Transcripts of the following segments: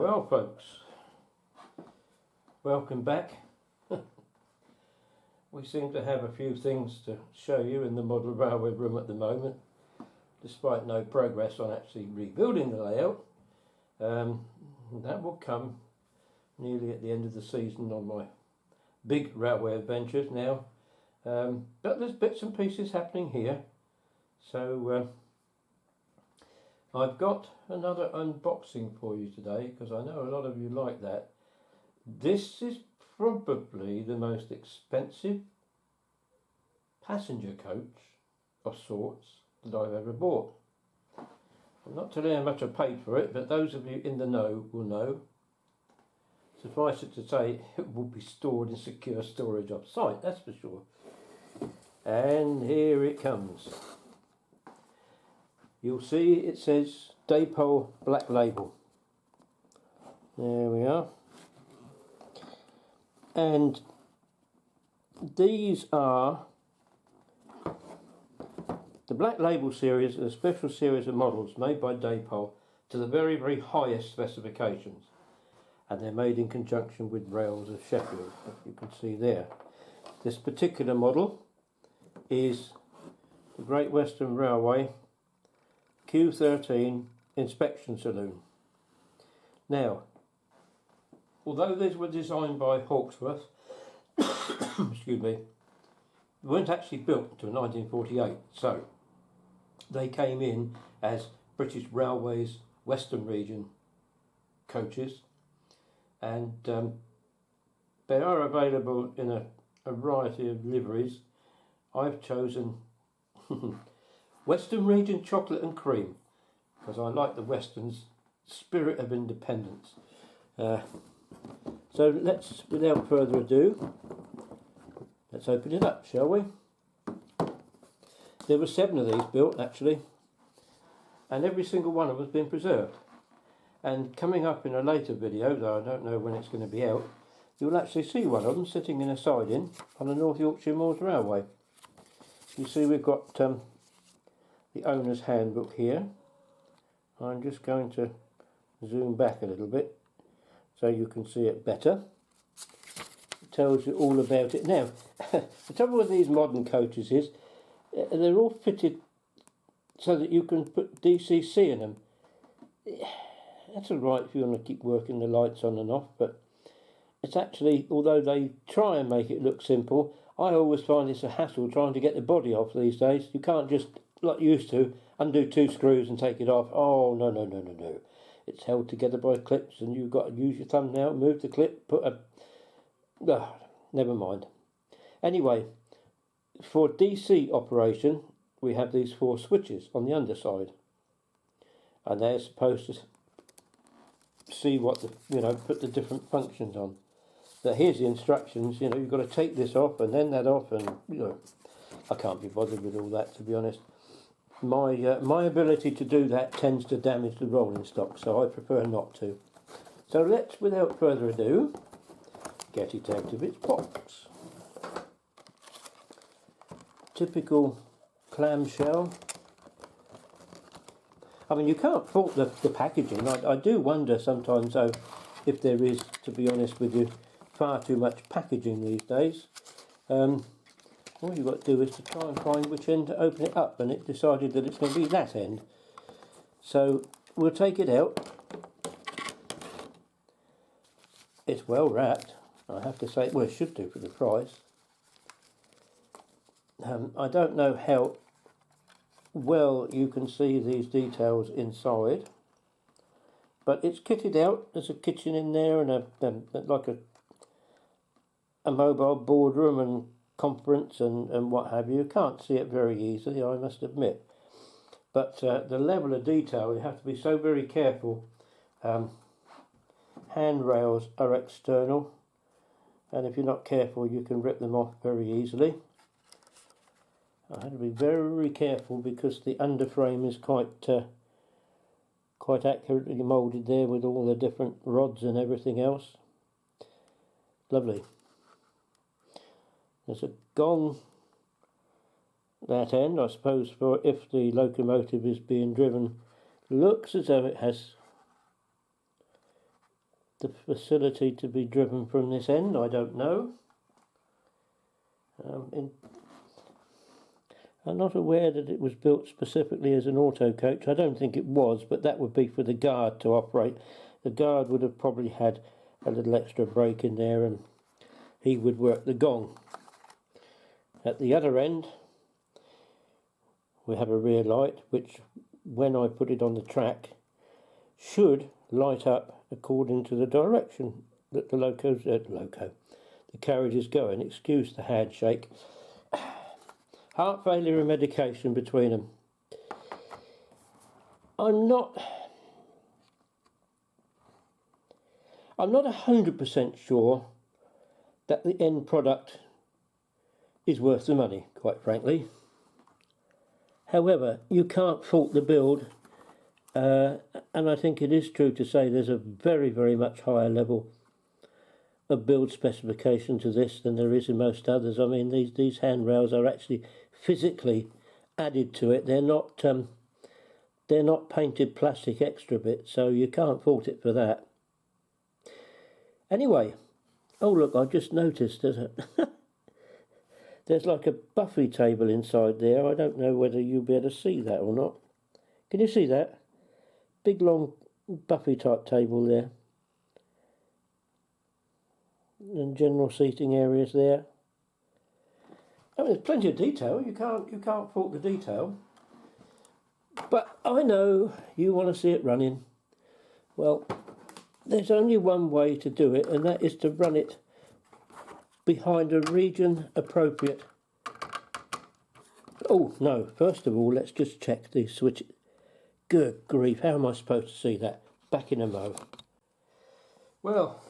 Well folks, welcome back. We seem to have a few things to show you in the model railway room at the moment, despite no progress on actually rebuilding the layout. That will come nearly at the end of the season on my big railway adventures now. But there's bits and pieces happening here. So I've got another unboxing for you today, because I know a lot of you like that. This is probably the most expensive passenger coach of sorts that I've ever bought. I'm not telling you how much I paid for it, but those of you in the know will know. Suffice it to say, it will be stored in secure storage off site, that's for sure. And here it comes. You'll see it says Dapol Black Label. There we are. And these are the Black Label series, a special series of models made by Dapol to the very, very highest specifications. And they're made in conjunction with Rails of Sheffield, as you can see there. This particular model is the Great Western Railway Q13 Inspection Saloon. Now, although these were designed by Hawksworth, excuse me, they weren't actually built until 1948, so they came in as British Railways Western Region coaches, and they are available in a variety of liveries. I've chosen Western Region Chocolate and Cream, because I like the Western's spirit of independence. So let's, without further ado, let's open it up, shall we? There were 7 of these built actually, and every single one of them has been preserved. And coming up in a later video, though I don't know when it's going to be out, you'll actually see one of them sitting in a siding on the North Yorkshire Moors Railway. You see we've got the owner's handbook here. I'm just going to zoom back a little bit so you can see it better. It tells you all about it. Now, the trouble with these modern coaches is they're all fitted so that you can put DCC in them. That's alright if you want to keep working the lights on and off, but it's actually, although they try and make it look simple, I always find it's a hassle trying to get the body off these days. You can't just, like you used to, undo 2 screws and take it off. Oh, no, no, no, no, no. It's held together by clips, and you've got to use your thumbnail, move the clip, put a... never mind. Anyway, for DC operation, we have these 4 switches on the underside. And they're supposed to see what the, put the different functions on. But here's the instructions. You've got to take this off and then that off, and I can't be bothered with all that, to be honest. My ability to do that tends to damage the rolling stock, so I prefer not to. So let's, without further ado, get it out of its box. Typical clamshell. I mean, you can't fault the packaging. I do wonder sometimes, though, if there is, to be honest with you, far too much packaging these days. All you've got to do is to try and find which end to open it up, and it decided that it's going to be that end. So we'll take it out. It's well wrapped, I have to say. Well, it should do for the price. I don't know how well you can see these details inside, but it's kitted out. There's a kitchen in there and like a mobile boardroom and conference and what have you. Can't see it very easily, I must admit, but the level of detail, you have to be so very careful. Handrails are external, and if you're not careful you can rip them off very easily. I had to be very careful because the underframe is quite accurately moulded there with all the different rods and everything else. Lovely. There's a gong that end, I suppose, for if the locomotive is being driven. Looks as though it has the facility to be driven from this end, I don't know. I'm not aware that it was built specifically as an auto coach. I don't think it was, but that would be for the guard to operate. The guard would have probably had a little extra brake in there, and he would work the gong. At the other end, we have a rear light, which, when I put it on the track, should light up according to the direction that the carriage is going. Excuse the handshake. Heart failure and medication between them. I'm not 100% sure that the end product is worth the money, quite frankly. However, you can't fault the build, and I think it is true to say there's a very, very much higher level of build specification to this than there is in most others. I mean, these handrails are actually physically added to it. They're not painted plastic extra bits, so you can't fault it for that. Anyway, oh look, I just noticed there's like a buffet table inside there. I don't know whether you'll be able to see that or not. Can you see that? Big long buffet type table there. And general seating areas there. I mean, there's plenty of detail. You can't fault the detail. But I know you want to see it running. Well, there's only one way to do it, and that is to run it behind a region appropriate. Oh no! First of all, let's just check the switch. Good grief! How am I supposed to see that? Back in a mo. Well.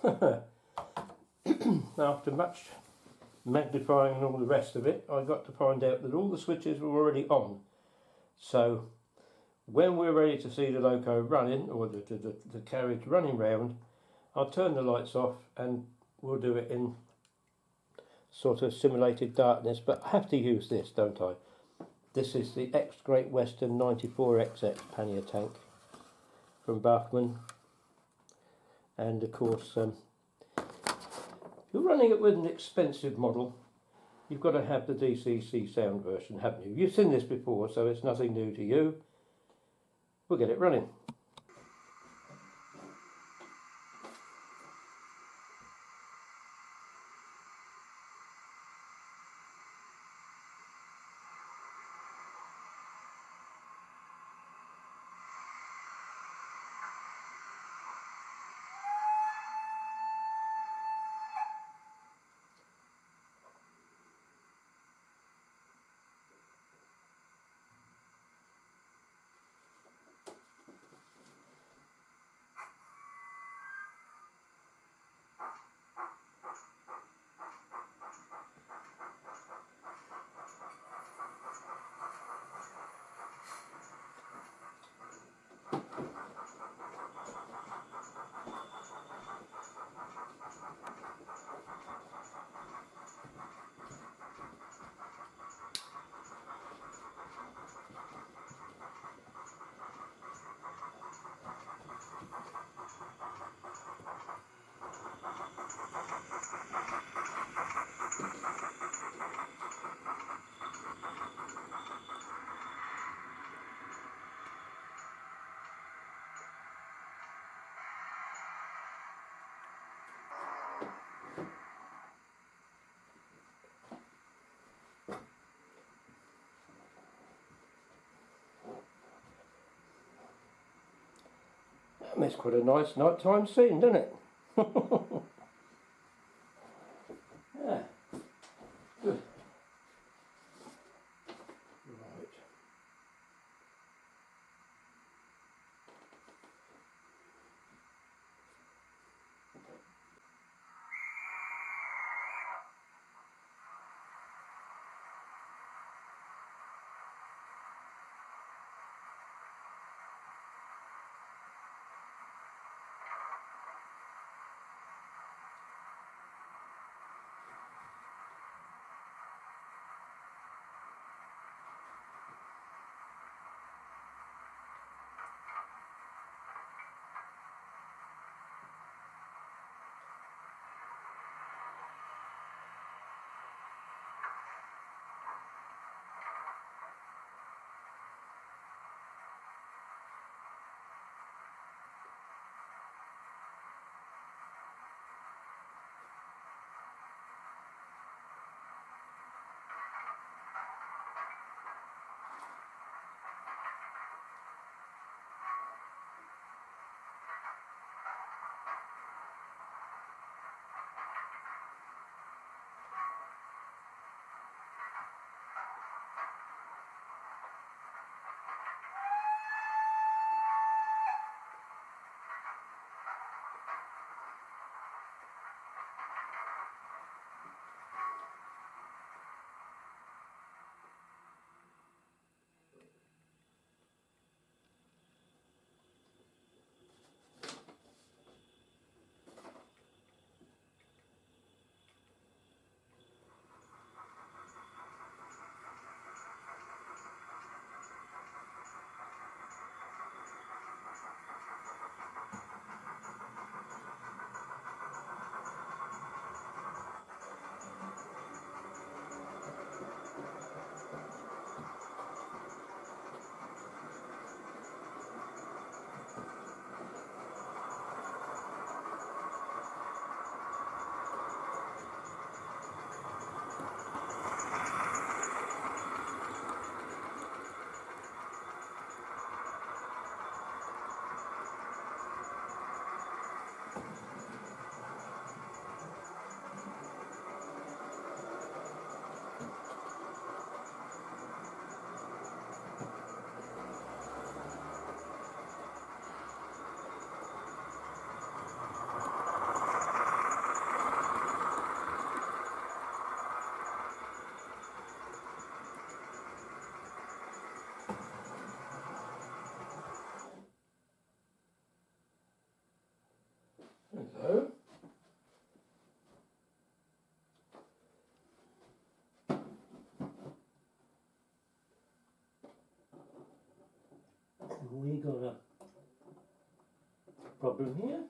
After much magnifying and all the rest of it, I got to find out that all the switches were already on. So when we're ready to see the loco running, or the carriage running round, I'll turn the lights off and we'll do it in sort of simulated darkness. But I have to use this, don't I? This is the Great Western 94XX pannier tank from Bachmann, and of course if you're running it with an expensive model, you've got to have the DCC sound version, haven't you? You've seen this before, so it's nothing new to you. We'll get it running. It's quite a nice nighttime scene, doesn't it? Yeah. Good. Right. Hello. We got a problem here.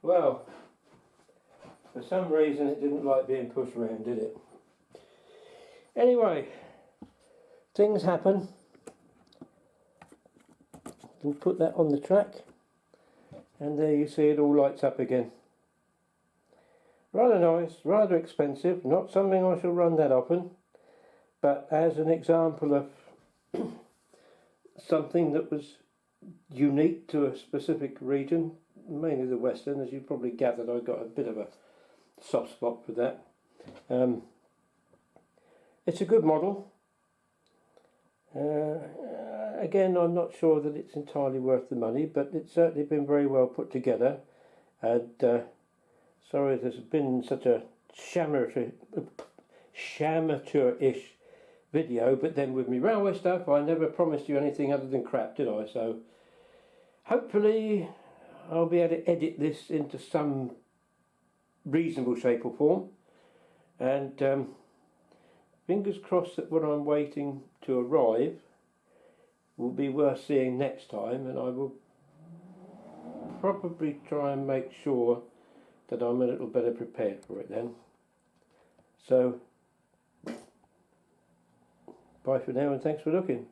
Well, for some reason it didn't like being pushed around, did it? Anyway, things happen. We'll put that on the track, and there you see it all lights up again. Rather nice, rather expensive, not something I shall run that often, but as an example of something that was unique to a specific region, mainly the Western. As you probably gathered, I got a bit of a soft spot for that. It's a good model. Again, I'm not sure that it's entirely worth the money, but it's certainly been very well put together. And sorry there's been such a shamateur-ish video, but then with me railway stuff I never promised you anything other than crap, did I? So hopefully I'll be able to edit this into some reasonable shape or form, and fingers crossed that what I'm waiting to arrive will be worth seeing next time, and I will probably try and make sure that I'm a little better prepared for it then. So bye for now, and thanks for looking.